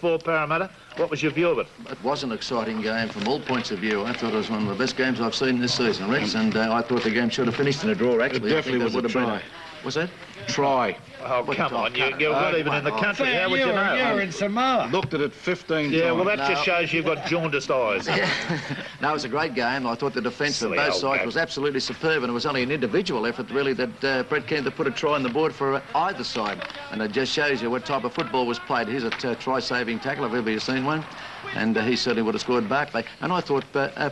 For Parramatta, what was your view of it? It was an exciting game from all points of view. I thought it was one of the best games I've seen this season, Rex, and I thought the game should have finished in a draw, actually. It definitely was a try. Was that? Try. Oh, come on, you're not even in the country. How would you know? You're in Samoa. Looked at it 15 times. Yeah, well, that just shows you've got jaundiced eyes. No, it was a great game. I thought the defence of Silly both old sides game. was absolutely superb, and it was only an individual effort, really, that Brett Keane put a try on the board for either side. And it just shows you what type of football was played. Here's a try-saving tackle, if ever you've seen one. And he certainly would have scored Barclay. And I thought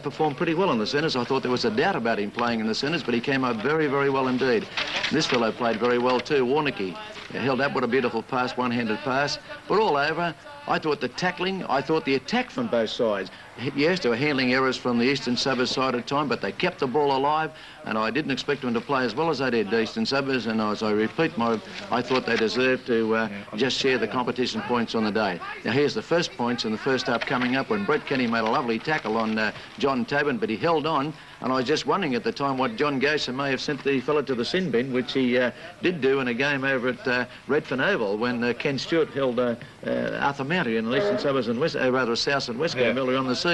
performed pretty well in the centres. I thought there was a doubt about him playing in the centres, but he came up very, very well indeed. And this fellow played very well too, Warnocky. Held up with a beautiful pass, one-handed pass. But all over, I thought the tackling, I thought the attack from both sides. Yes, there were handling errors from the eastern suburbs side at time, but they kept the ball alive, and I didn't expect them to play as well as they did, the eastern suburbs, and as I repeat, I thought they deserved to just share the competition points on the day. Now, here's the first points in the first half coming up when Brett Kenny made a lovely tackle on John Tobin, but he held on, and I was just wondering at the time what John Gosher may have sent the fella to the sin bin, which he did do in a game over at Redfern Oval when Ken Stewart held Arthur Mounty in the eastern suburbs and rather south and west game earlier on the season.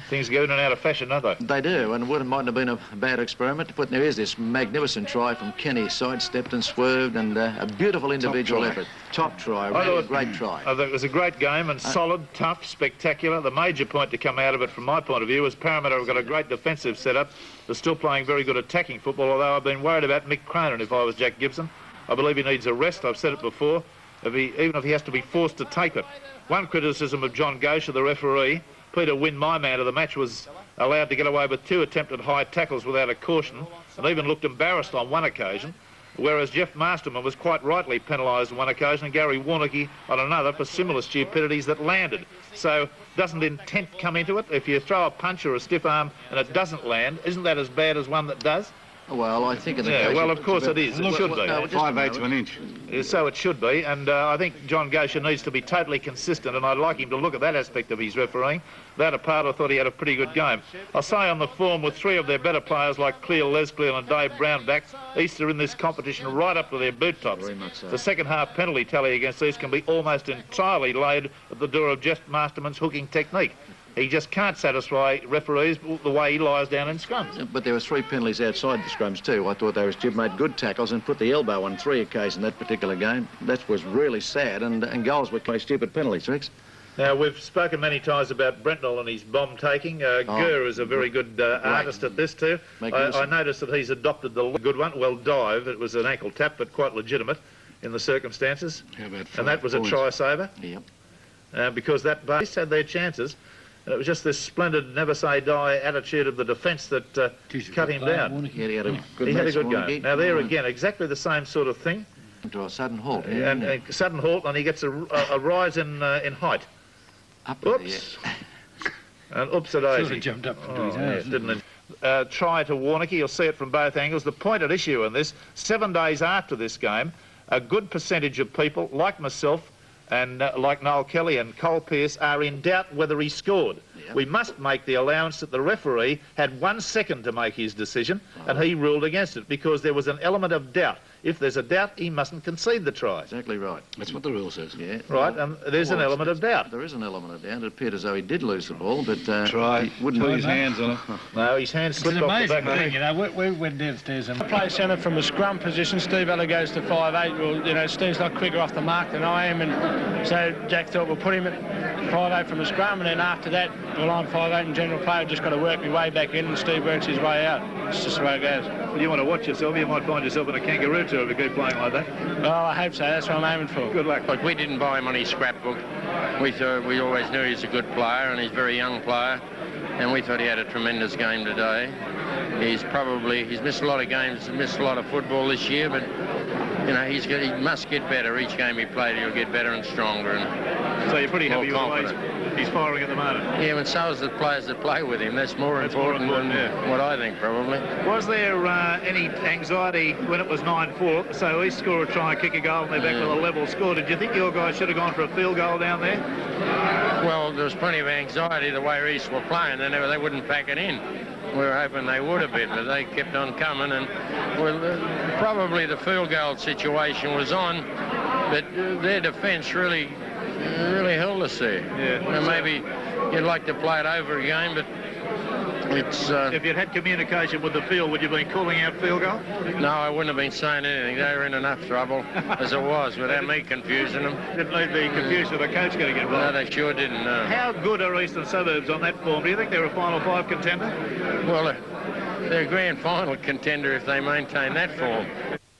Things go in and out of fashion, don't they? They do, and it mightn't have been a bad experiment. But there is this magnificent try from Kenny, sidestepped and swerved, and a beautiful individual effort. Top try, really a great try. I think it was a great game and solid, tough, spectacular. The major point to come out of it from my point of view is Parramatta have got a great defensive setup. They're still playing very good attacking football, although I've been worried about Mick Cronin if I was Jack Gibson. I believe he needs a rest. I've said it before, even if he has to be forced to take it. One criticism of John Gosher, the referee, Peter Wynn, my man of the match, was allowed to get away with 2 attempted high tackles without a caution and even looked embarrassed on one occasion, whereas Jeff Masterman was quite rightly penalised on one occasion and Gary Warnocky on another for similar stupidities that landed. So doesn't intent come into it? If you throw a punch or a stiff arm and it doesn't land, isn't that as bad as one that does? Well, I think in the Yeah, case well, of course it is. It should be. No, 5/8 of an inch. So it should be, and I think John Gosher needs to be totally consistent, and I'd like him to look at that aspect of his refereeing. That apart, I thought he had a pretty good game. I'll say on the form, with 3 of their better players like Cleo Lesclere and Dave Brown back, East are in this competition right up to their boot tops. Very much so. The second half penalty tally against East can be almost entirely laid at the door of Jeff Masterman's hooking technique. He just can't satisfy referees the way he lies down in scrums. But there were 3 penalties outside the scrums too. I thought Jib made good tackles and put the elbow on 3 occasions in that particular game. That was really sad, and goals were quite stupid penalties, Rex. Now, we've spoken many times about Brentnell and his bomb-taking. Gurr is a very good artist at this too. I noticed that he's adopted the good one. Well, dive. It was an ankle tap, but quite legitimate in the circumstances. How about 5 and that was points? A try-saver. Yep. Because that base had their chances. And it was just this splendid never-say-die attitude of the defence that cut him down. He had a good game. Now, there again, exactly the same sort of thing. To a sudden halt. And a sudden halt, and he gets a rise in height. Up Oops. And oops-a-daisy. Sort of jumped up into his hands. Didn't it? Try to Warnocky, you'll see it from both angles. The point at issue in this, 7 days after this game, a good percentage of people, like myself, and like Noel Kelly and Cole Pearce, are in doubt whether he scored. Yep. We must make the allowance that the referee had 1 second to make his decision, and he ruled against it because there was an element of doubt. If there's a doubt, he mustn't concede the try. Exactly right. That's what the rule says. Yeah. Right, and there's an element of doubt. There is an element of doubt. It appeared as though he did lose the ball, but Try. he wouldn't Put put his hands on it. No, his hands It's slipped an off the amazing back of thing, the you know. We went downstairs and play centre from a scrum position. Steve Ella goes to 5'8". Well, you know, Steve's not quicker off the mark than I am, and so Jack thought we'll put him at 5'8" from the scrum, and then after that, well, I'm 5'8" and general player, just got to work my way back in, and Steve works his way out. It's just the way it goes. Well, you want to watch yourself, you might find yourself in a kangaroo tour if you keep playing like that. Well, I hope so. That's what I'm aiming for. Good luck. Look, we didn't buy him on his scrapbook. We always knew he's a good player, and he's a very young player, and we thought he had a tremendous game today. He's missed a lot of games, missed a lot of football this year, but you know, he must get better. Each game he played, he'll get better and stronger. And so you're pretty happy with the confident. way he's firing at the moment? Yeah, and so is the players that play with him. That's more important than what I think, probably. Was there any anxiety when it was 9-4, so East score a try and kick a goal and they're back with a level score? Did you think your guys should have gone for a field goal down there? Well, there was plenty of anxiety the way East were playing. They wouldn't pack it in. We were hoping they would a bit, but they kept on coming, and well, probably the field goal situation was on, but their defence really held us careless there. Yeah. Well, maybe you'd like to play it over again, but it's... If you'd had communication with the field, would you have been calling out field goal? No, I wouldn't have been saying anything. They were in enough trouble as it was without me confusing them. Didn't need to be confused with the coach getting No, involved. they sure didn't. How good are Eastern Suburbs on that form? Do you think they're a Final Five contender? Well, they're a grand final contender if they maintain that form.